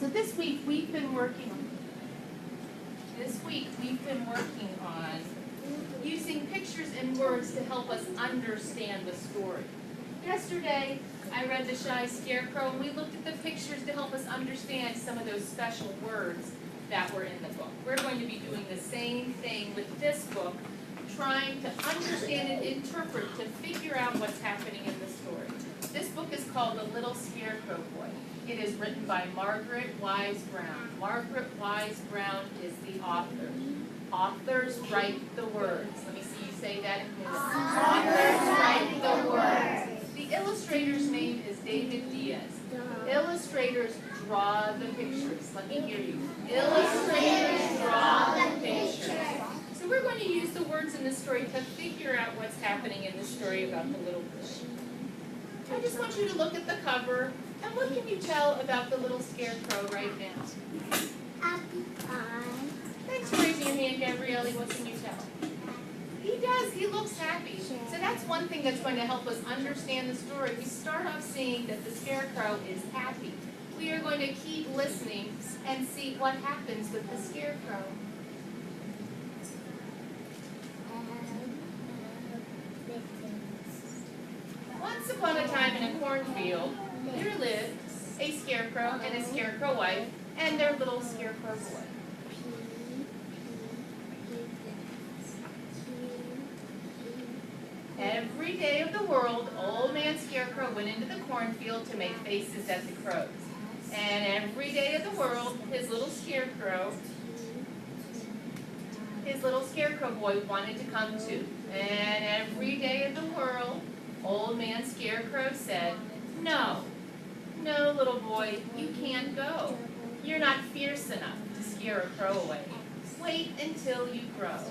So this week we've been working on using pictures and words to help us understand the story. Yesterday, I read The Shy Scarecrow, and we looked at the pictures to help us understand some of those special words that were in the book. We're going to be doing the same thing with this book, trying to understand and interpret to figure out what's happening in the story. This book is called The Little Scarecrow Boy. It is written by Margaret Wise Brown. Margaret Wise Brown is the author. Authors write the words. Let me see you say that in unison. Authors write the words. The illustrator's name is David Diaz. Illustrators draw the pictures. Let me hear you. Illustrators draw the pictures. So we're going to use the words in this story to figure out what's happening in the story about the little boy. I just want you to look at the cover, and what can you tell about the little scarecrow right now? Happy eye. Thanks for raising your hand, Gabrielle. What can you tell? He does. He looks happy. So that's one thing that's going to help us understand the story. We start off seeing that the scarecrow is happy. We are going to keep listening and see what happens with the scarecrow. Once upon a time in a cornfield, there lived a scarecrow and a scarecrow wife and their little scarecrow boy. Every day of the world, Old Man Scarecrow went into the cornfield to make faces at the crows. And every day of the world, his little scarecrow boy wanted to come too. And every day of the world, Old Man Scarecrow said, "No, no, little boy, you can't go. You're not fierce enough to scare a crow away. Wait until you grow."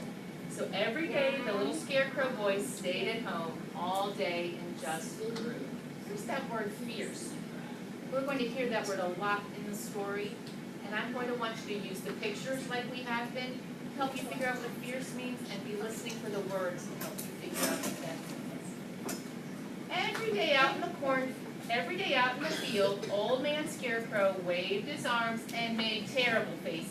So every day, the little scarecrow boy stayed at home all day and just grew. Here's that word fierce. We're going to hear that word a lot in the story, and I'm going to want you to use the pictures like we have been, help you figure out what fierce means, and be listening for the words to help you figure out what that means. Every day out in the field, Old Man Scarecrow waved his arms and made terrible faces.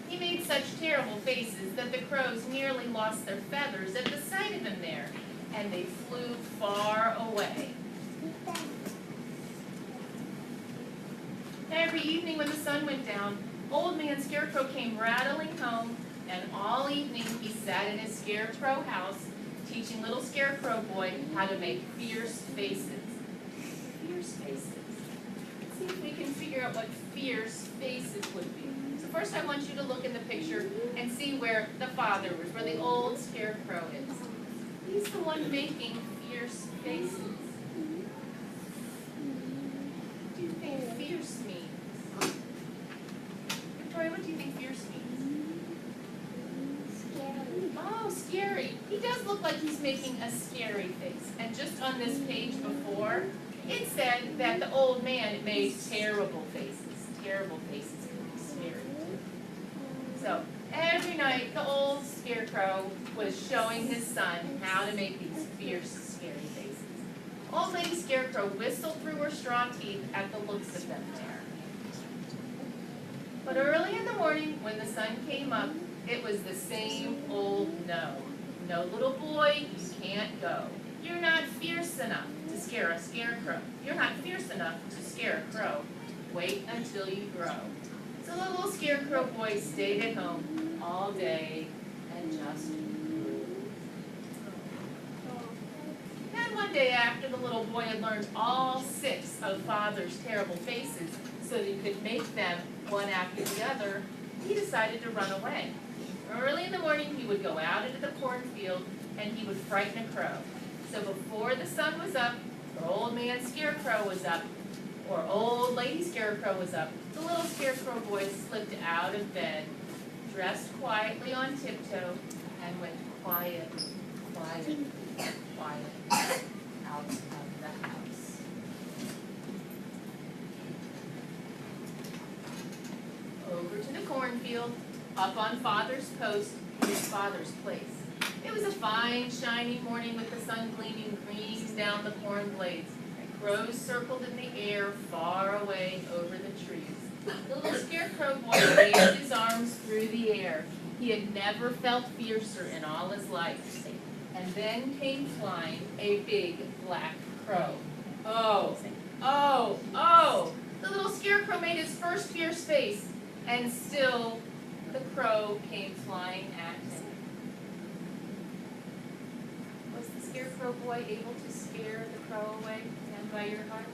He made such terrible faces that the crows nearly lost their feathers at the sight of him there, and they flew far away. Every evening when the sun went down, Old Man Scarecrow came rattling home, and all evening he sat in his scarecrow house, teaching little scarecrow boy how to make fierce faces. Fierce faces. Let's see if we can figure out what fierce faces would be. So first I want you to look in the picture and see where the father was, where the old scarecrow is. He's the one making fierce faces. What do you think fierce means? Victoria, what do you think fierce means? Scary. Oh, scary. He does look like he's making a scary face. And just on this page before, it said that the old man made terrible faces. Terrible faces can be scary too. So every night, the old scarecrow was showing his son how to make these fierce, scary faces. Old Lady Scarecrow whistled through her straw teeth at the looks of them there. But early in the morning, when the sun came up, it was the same old no. No, little boy, you can't go. You're not fierce enough to scare a scarecrow. You're not fierce enough to scare a crow. Wait until you grow. So the little scarecrow boy stayed at home all day and just grew. And one day after the little boy had learned all 6 of Father's terrible faces so that he could make them one after the other, he decided to run away. Early in the morning, he would go out into the cornfield and he would frighten a crow. So before the sun was up, or Old Man Scarecrow was up, or Old Lady Scarecrow was up, the little scarecrow boy slipped out of bed, dressed quietly on tiptoe, and went quiet, quiet, quiet out of the house. Over to the cornfield, up on Father's post, his father's place. It was a fine, shiny morning with the sun gleaming green down the corn blades. Crows circled in the air far away over the trees. The little scarecrow boy waved his arms through the air. He had never felt fiercer in all his life. And then came flying a big black crow. Oh, oh, oh! The little scarecrow made his first fierce face, and still the crow came flying at him. Was the scarecrow boy able to scare the crow away? Stand by your heart.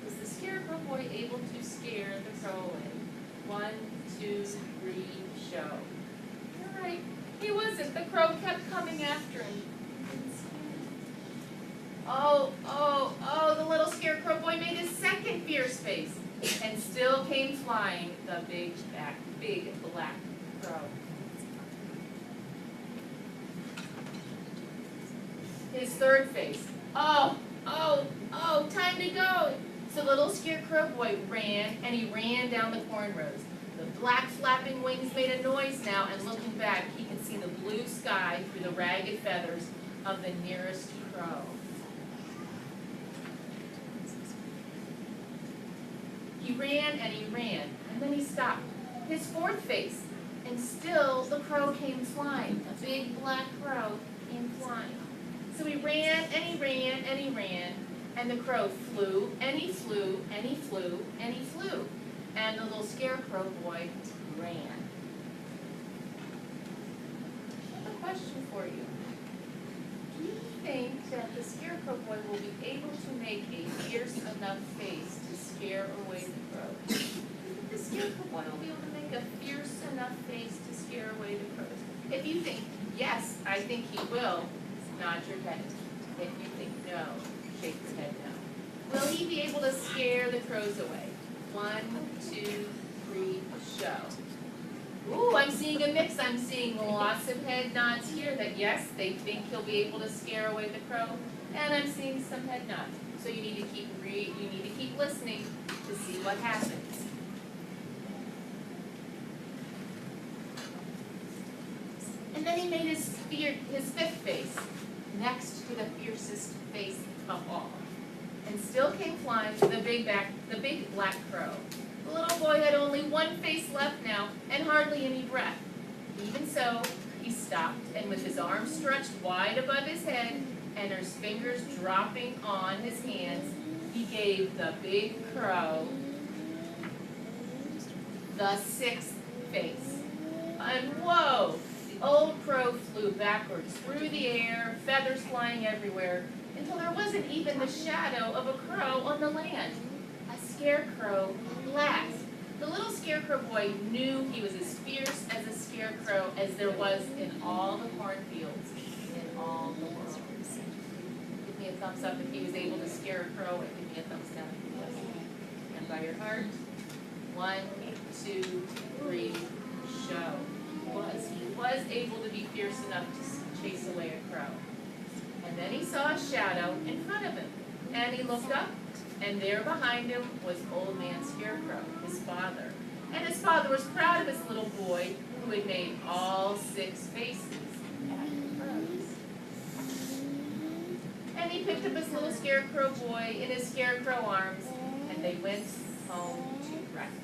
Was the scarecrow boy able to scare the crow away? 1, 2, 3, show. You're right. He wasn't. The crow kept coming after him. Oh, oh, oh, the little scarecrow boy made his second fierce face and still came flying the big black crow. His third face. Oh, oh, oh, time to go. So the little scarecrow boy ran, and he ran down the corn rows. The black flapping wings made a noise now, and looking back, he could see the blue sky through the ragged feathers of the nearest crow. He ran and he ran, and then he stopped. His fourth face, and still the crow came flying. A big black crow came flying. So he ran and he ran and he ran, and the crow flew and he flew and he flew and he flew. And the little scarecrow boy ran. I have a question for you. Do you think that the scarecrow boy will be able to make a fierce enough face to scare away the crow? Do you think the scarecrow boy will be able to make a fierce enough face to scare away the crows? If you think yes, I think he will, nod your head. If you think no, shake your head no. Will he be able to scare the crows away? 1, 2, 3, show. Ooh, I'm seeing a mix. I'm seeing lots of head nods here that yes, they think he'll be able to scare away the crow, and I'm seeing some head nods. So you need to keep listening to see what happens. And then he made his fifth face, next to the fiercest face of all, and still came flying the big black crow. The little boy had only one face left now, and hardly any breath. Even so, he stopped, and with his arms stretched wide above his head, and his fingers dropping on his hands, he gave the big crow the sixth face. And whoa! The old crow flew backwards through the air, feathers flying everywhere, until there wasn't even the shadow of a crow on the land. A scarecrow at last. The little scarecrow boy knew he was as fierce as a scarecrow as there was in all the cornfields in all the world. Give me a thumbs up if he was able to scare a crow, and give me a thumbs down if he wasn't. And by your heart. 1, 2, 3, show. He was able to be fierce enough to chase away a crow. And then he saw a shadow in front of him, and he looked up, and there behind him was Old Man Scarecrow, his father. And his father was proud of his little boy who had made all 6 faces at the crows. And he picked up his little scarecrow boy in his scarecrow arms, and they went home to breakfast.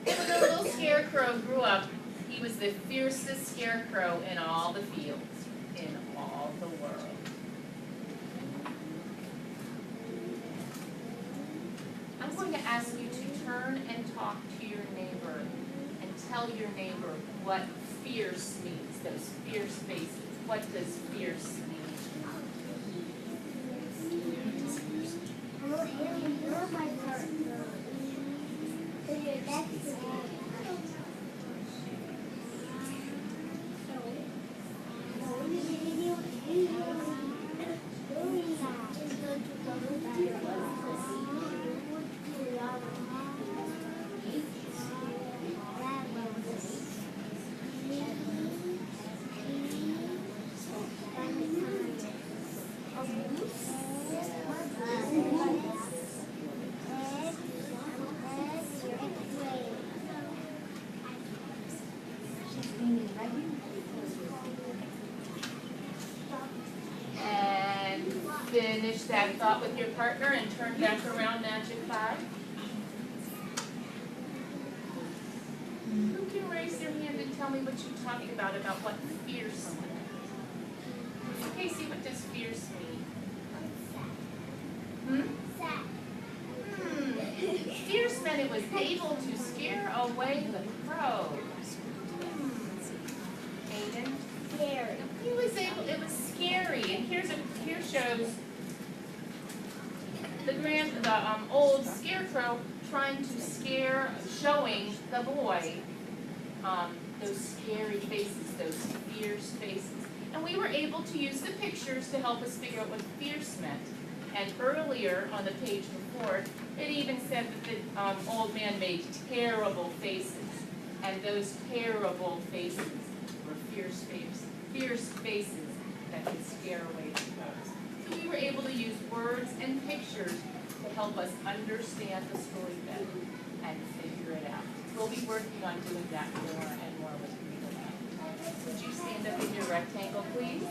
And when the little scarecrow grew up, he was the fiercest scarecrow in all the fields, in all the world. I'm going to ask you to turn and talk to your neighbor and tell your neighbor what fierce means, those fierce faces. What does fierce mean? that thought with your partner and turn back around Magic 5. Who can raise their hand and tell me what you talked about what fierce meant? Casey, what does fierce mean? Sad. Fierce meant it was able to scare away the crows. Aiden? Scary. It was scary, and here shows the old scarecrow trying to scare, showing the boy those scary faces, those fierce faces. And we were able to use the pictures to help us figure out what fierce meant. And earlier on the page before, it even said that the old man made terrible faces. And those terrible faces were fierce faces that could scare away the crows. So we were able to use words and pictures to help us understand the story better and figure it out. We'll be working on doing that more and more with Read Aloud. Would you stand up in your rectangle, please?